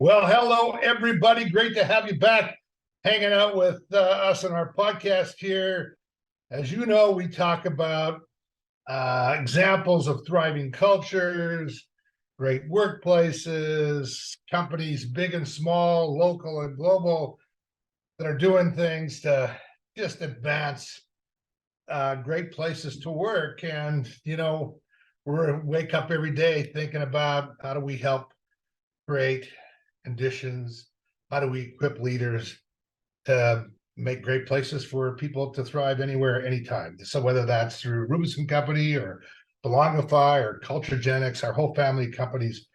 Well, hello, everybody. Great to have you back hanging out with us on our podcast here. As you know, we talk about examples of thriving cultures, great workplaces, companies big and small, local and global, that are doing things to just advance great places to work. And, we wake up every day thinking about how do we help create conditions, how do we equip leaders to make great places for people to thrive anywhere, anytime. So whether that's through Rubis and Company or Belongify or Culturegenics, our whole family of companies,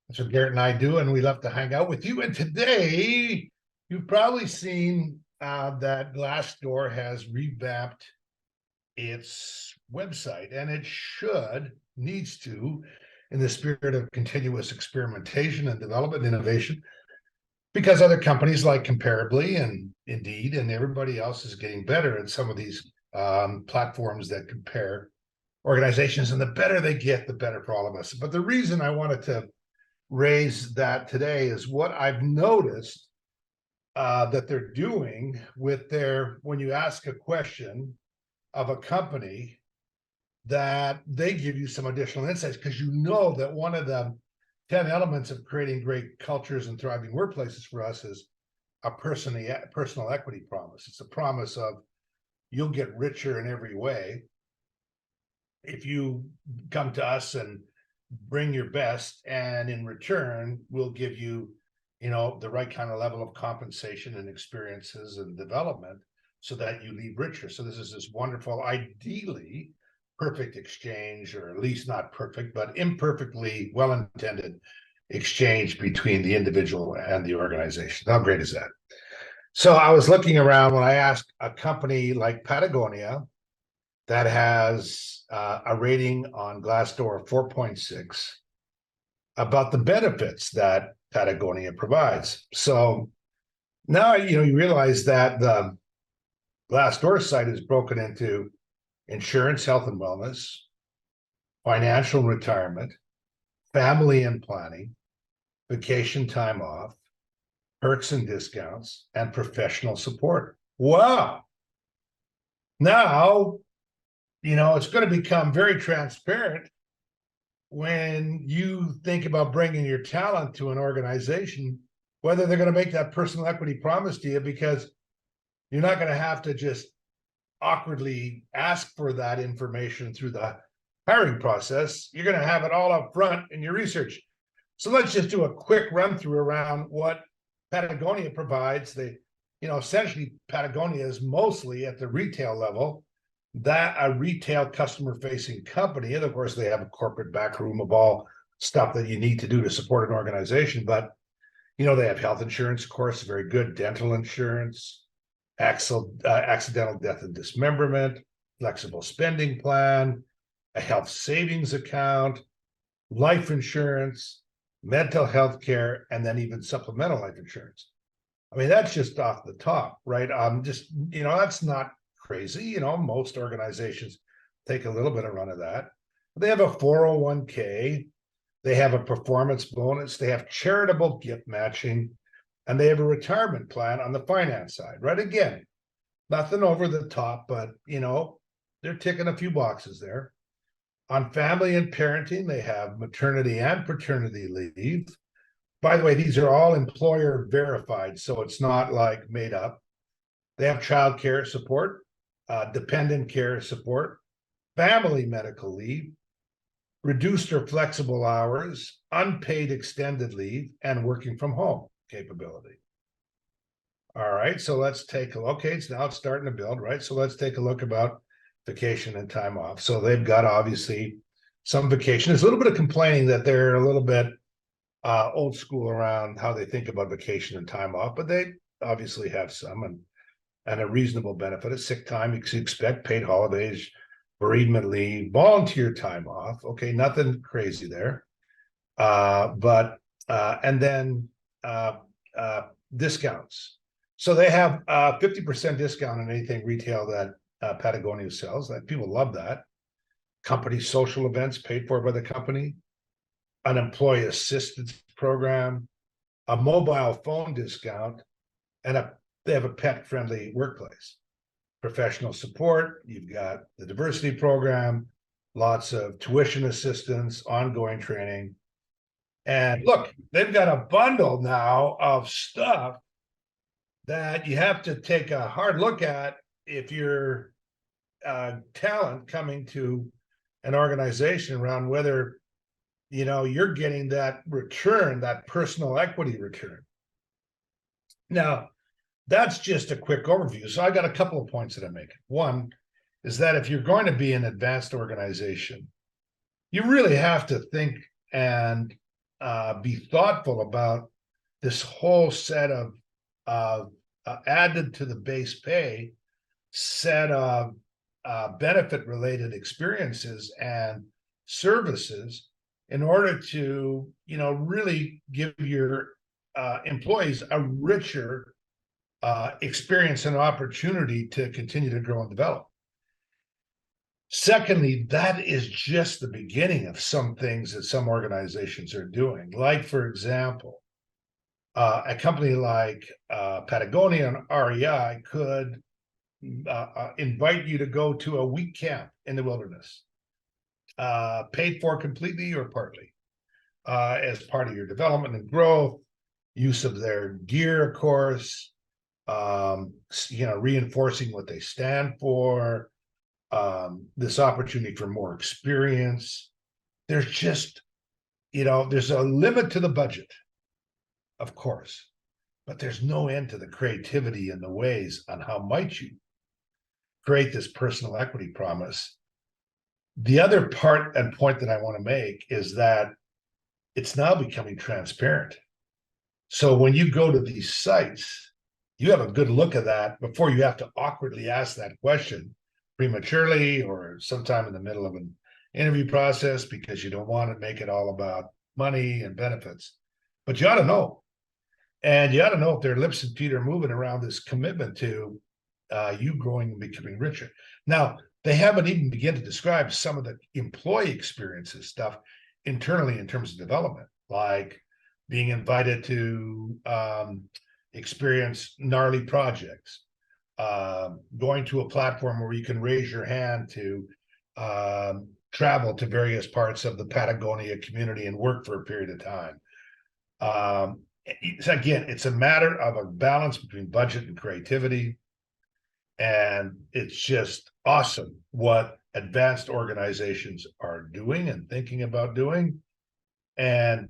that's what Garrett and I do, and we love to hang out with you. And today, you've probably seen that Glassdoor has revamped its website, and it needs to, in the spirit of continuous experimentation and development and innovation, because other companies like Comparably and Indeed and everybody else is getting better at some of these platforms that compare organizations, and the better they get, the better for all of us. But the reason I wanted to raise that today is what I've noticed that they're doing with when you ask a question of a company, that they give you some additional insights, because you know that one of the 10 elements of creating great cultures and thriving workplaces for us is a personal equity promise. It's a promise of you'll get richer in every way if you come to us and bring your best, and in return, we'll give you, the right kind of level of compensation and experiences and development so that you leave richer. So this is this wonderful, ideally perfect exchange, or at least not perfect, but imperfectly well-intended exchange between the individual and the organization. How great is that? So I was looking around when I asked a company like Patagonia that has a rating on Glassdoor of 4.6 about the benefits that Patagonia provides. So now, you realize that the Glassdoor site is broken into insurance, health and wellness, financial retirement, family and planning, vacation time off, perks and discounts, and professional support. Wow. Now, it's going to become very transparent when you think about bringing your talent to an organization, whether they're going to make that personal equity promise to you, because you're not going to have to just awkwardly ask for that information through the hiring process. You're going to have it all up front in your research. So let's just do a quick run through around what Patagonia provides. Essentially Patagonia is mostly at the retail level, that a retail customer facing company. And of course they have a corporate back room of all stuff that you need to do to support an organization. But, they have health insurance, of course, very good dental insurance, accidental death and dismemberment, flexible spending plan, a health savings account, life insurance, mental health care, and then even supplemental life insurance. I mean, that's just off the top, right? That's not crazy. Most organizations take a little bit of run of that. They have a 401k, they have a performance bonus, they have charitable gift matching, and they have a retirement plan on the finance side, right? Again, nothing over the top, but, they're ticking a few boxes there. On family and parenting, they have maternity and paternity leave. By the way, these are all employer verified, so it's not like made up. They have child care support, dependent care support, family medical leave, reduced or flexible hours, unpaid extended leave, and working from home capability. All right, so let's take a look. Okay, now it's starting to build, right? So let's take a look about vacation and time off. So they've got obviously some vacation. There's a little bit of complaining that they're a little bit old school around how they think about vacation and time off, but they obviously have some, and a reasonable benefit of sick time. You can expect paid holidays, bereavement leave, volunteer time off. Okay, nothing crazy there. And then discounts. So they have 50% discount on anything retail that Patagonia sells. That people love that. Company social events paid for by the company, an employee assistance program, a mobile phone discount, and they have a pet-friendly workplace. Professional support, you've got the diversity program, lots of tuition assistance, ongoing training. And look, they've got a bundle now of stuff that you have to take a hard look at if you're talent coming to an organization, around whether you're getting that return, that personal equity return. Now, that's just a quick overview. So I got a couple of points that I'm making. One is that if you're going to be an advanced organization, you really have to think and be thoughtful about this whole set of added to the base pay set of benefit related experiences and services in order to really give your employees a richer experience and opportunity to continue to grow and develop. Secondly, that is just the beginning of some things that some organizations are doing. Like, for example, a company like Patagonia and REI could invite you to go to a week camp in the wilderness, paid for completely or partly, as part of your development and growth, use of their gear, of course, reinforcing what they stand for, this opportunity for more experience. There's just, there's a limit to the budget, of course, but there's no end to the creativity and the ways on how might you create this personal equity promise. The other part and point that I want to make is that it's now becoming transparent. So when you go to these sites, you have a good look at that before you have to awkwardly ask that question prematurely or sometime in the middle of an interview process, because you don't want to make it all about money and benefits. But you ought to know. And you ought to know if their lips and feet are moving around this commitment to you growing and becoming richer. Now, they haven't even begun to describe some of the employee experiences stuff internally in terms of development, like being invited to experience gnarly projects, going to a platform where you can raise your hand to travel to various parts of the Patagonia community and work for a period of time. Again, it's a matter of a balance between budget and creativity. And it's just awesome what advanced organizations are doing and thinking about doing. And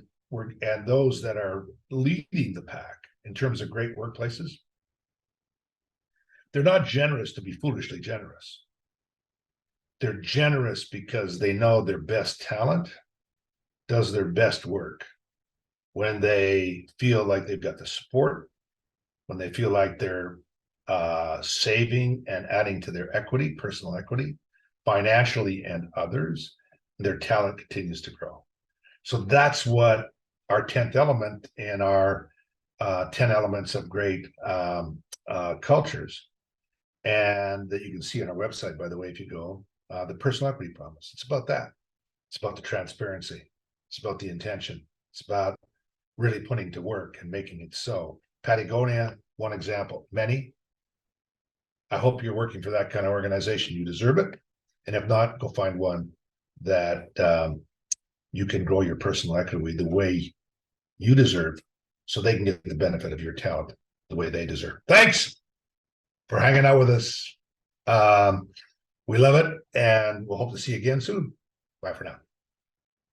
those that are leading the pack in terms of great workplaces, they're not generous to be foolishly generous. They're generous because they know their best talent does their best work when they feel like they've got the support, when they feel like they're saving and adding to their equity, personal equity, financially and others, their talent continues to grow. So that's what our 10th element in our 10 elements of great cultures, and that you can see on our website, by the way, if you go, the personal equity promise. It's about that. It's about the transparency. It's about the intention. It's about really putting to work and making it so. Patagonia, one example, many. I hope you're working for that kind of organization. You deserve it. And if not, go find one that you can grow your personal equity the way you deserve, so they can get the benefit of your talent the way they deserve. Thanks for hanging out with us. We love it, and we'll hope to see you again soon. Bye for now.